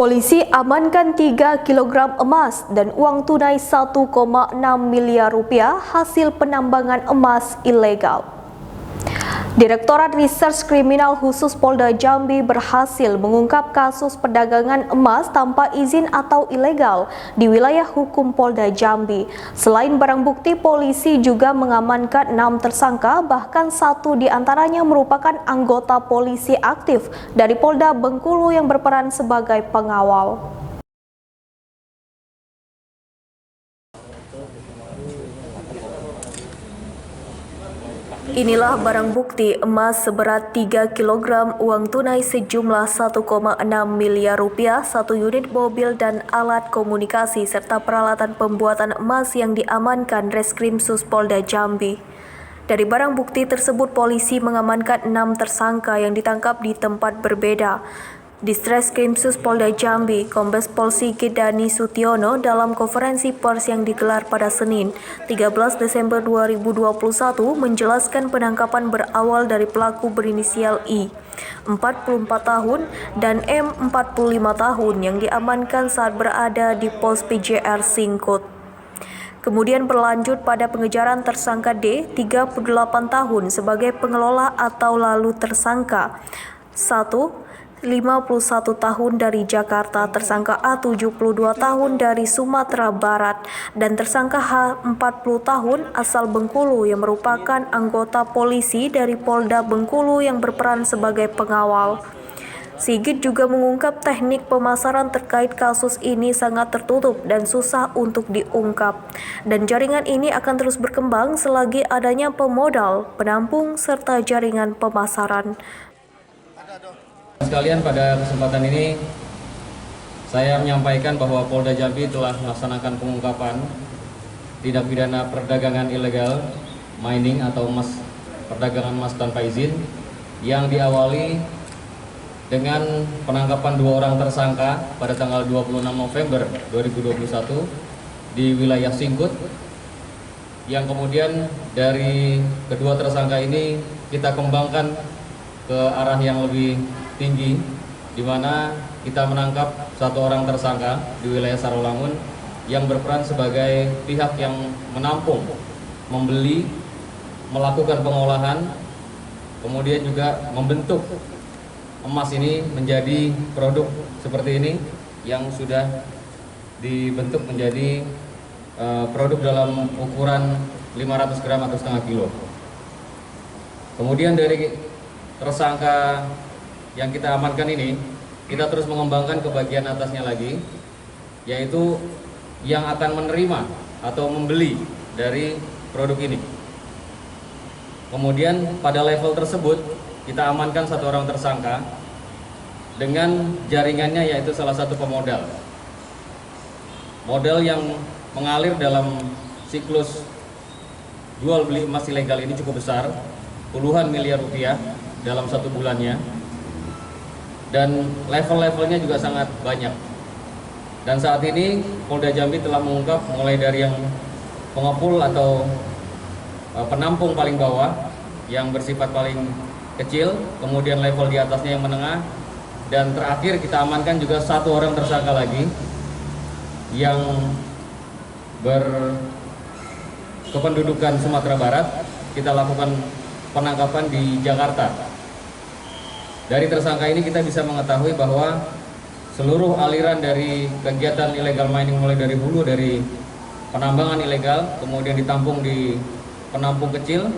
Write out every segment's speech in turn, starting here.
Polisi amankan 3 kg emas dan uang tunai 1,6 miliar rupiah hasil penambangan emas ilegal. Direktorat Reserse Kriminal Khusus Polda Jambi berhasil mengungkap kasus perdagangan emas tanpa izin atau ilegal di wilayah hukum Polda Jambi. Selain barang bukti, polisi juga mengamankan 6 tersangka, bahkan 1 diantaranya merupakan anggota polisi aktif dari Polda Bengkulu yang berperan sebagai pengawal. Inilah barang bukti emas seberat 3 kg, uang tunai sejumlah 1,6 miliar rupiah, 1 unit mobil dan alat komunikasi serta peralatan pembuatan emas yang diamankan Reskrimsus Polda Jambi. Dari barang bukti tersebut, polisi mengamankan 6 tersangka yang ditangkap di tempat berbeda. Ditreskrimsus Polda Jambi, Kombes Pol Sigit Dani Sutiono dalam konferensi pers yang digelar pada Senin, 13 Desember 2021 menjelaskan penangkapan berawal dari pelaku berinisial I, 44 tahun, dan M, 45 tahun yang diamankan saat berada di pos PJR Singkut. Kemudian berlanjut pada pengejaran tersangka D, 38 tahun sebagai pengelola atau lalu tersangka 1. 51 tahun dari Jakarta, tersangka A 72 tahun dari Sumatera Barat, dan tersangka H 40 tahun asal Bengkulu yang merupakan anggota polisi dari Polda Bengkulu yang berperan sebagai pengawal. Sigit juga mengungkap teknik pemasaran terkait kasus ini sangat tertutup dan susah untuk diungkap, dan jaringan ini akan terus berkembang selagi adanya pemodal, penampung, serta jaringan pemasaran. Sekalian, pada kesempatan ini saya menyampaikan bahwa Polda Jambi telah melaksanakan pengungkapan tindak pidana perdagangan ilegal mining atau perdagangan emas tanpa izin yang diawali dengan penangkapan 2 orang tersangka pada tanggal 26 November 2021 di wilayah Singkut, yang kemudian dari kedua tersangka ini kita kembangkan ke arah yang lebih tinggi, di mana kita menangkap 1 orang tersangka di wilayah Sarawangun yang berperan sebagai pihak yang menampung, membeli, melakukan pengolahan, kemudian juga membentuk emas ini menjadi produk seperti ini yang sudah dibentuk menjadi produk dalam ukuran 500 gram atau setengah kilo. Kemudian dari tersangka yang kita amankan ini, kita terus mengembangkan ke bagian atasnya lagi, yaitu yang akan menerima atau membeli dari produk ini. Kemudian pada level tersebut kita amankan 1 orang tersangka dengan jaringannya, yaitu salah satu pemodal. Modal yang mengalir dalam siklus jual beli emas ilegal ini cukup besar, puluhan miliar rupiah dalam 1 bulannya. Dan level-levelnya juga sangat banyak. Dan saat ini Polda Jambi telah mengungkap mulai dari yang pengepul atau penampung paling bawah yang bersifat paling kecil, kemudian level di atasnya yang menengah, dan terakhir kita amankan juga 1 orang tersangka lagi yang berkependudukan Sumatera Barat. Kita lakukan penangkapan di Jakarta. Dari tersangka ini kita bisa mengetahui bahwa seluruh aliran dari kegiatan illegal mining, mulai dari hulu, dari penambangan ilegal, kemudian ditampung di penampung kecil,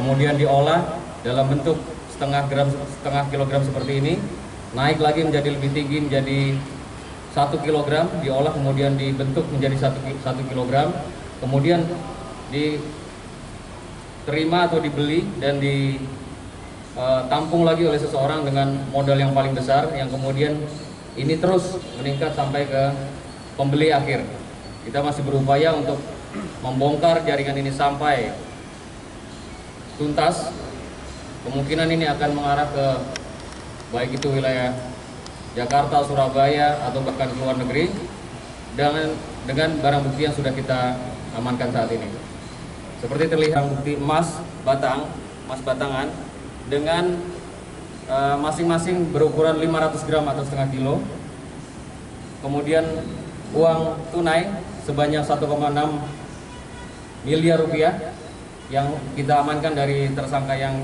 kemudian diolah dalam bentuk setengah kilogram seperti ini, naik lagi menjadi lebih tinggi menjadi 1 kilogram, diolah kemudian dibentuk menjadi 1 kilogram, kemudian diterima atau dibeli dan tampung lagi oleh seseorang dengan modal yang paling besar, yang kemudian ini terus meningkat sampai ke pembeli akhir. Kita masih berupaya untuk membongkar jaringan ini sampai tuntas. Kemungkinan ini akan mengarah ke baik itu wilayah Jakarta, Surabaya, atau bahkan ke luar negeri dengan barang bukti yang sudah kita amankan saat ini. Seperti terlihat bukti emas batangan dengan masing-masing berukuran 500 gram atau setengah kilo, kemudian uang tunai sebanyak 1,6 miliar rupiah yang kita amankan dari tersangka yang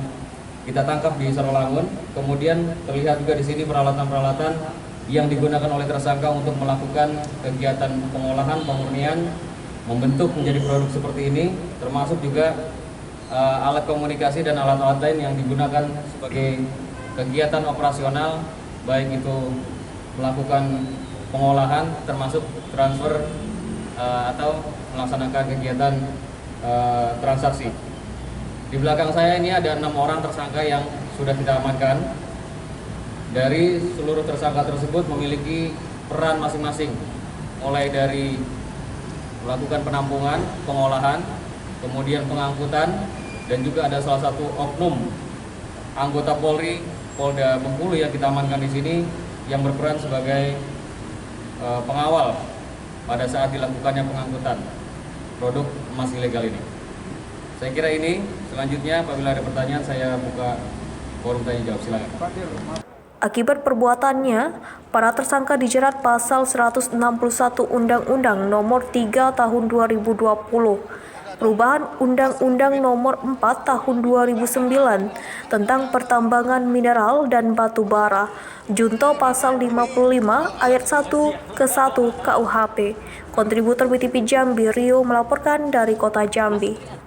kita tangkap di Sarawangun. Kemudian terlihat juga di sini peralatan-peralatan yang digunakan oleh tersangka untuk melakukan kegiatan pengolahan, pemurnian, membentuk menjadi produk seperti ini, termasuk juga alat komunikasi dan alat-alat lain yang digunakan sebagai kegiatan operasional, baik itu melakukan pengolahan, termasuk transfer atau melaksanakan kegiatan transaksi. Di belakang saya ini ada 6 orang tersangka yang sudah kita amankan. Dari seluruh tersangka tersebut memiliki peran masing-masing, mulai dari melakukan penampungan, pengolahan, kemudian pengangkutan, dan juga ada salah satu oknum anggota Polri Polda Bengkulu yang kita amankan di sini yang berperan sebagai pengawal pada saat dilakukannya pengangkutan produk emas ilegal ini. Saya kira ini. Selanjutnya apabila ada pertanyaan saya buka forum tanya jawab, silakan. Akibat perbuatannya, para tersangka dijerat pasal 161 Undang-Undang Nomor 3 Tahun 2020, perubahan Undang-Undang Nomor 4 Tahun 2009 tentang pertambangan mineral dan batu bara, junto pasal 55 ayat 1 ke 1 KUHP. Kontributor BTV Jambi Rio melaporkan dari Kota Jambi.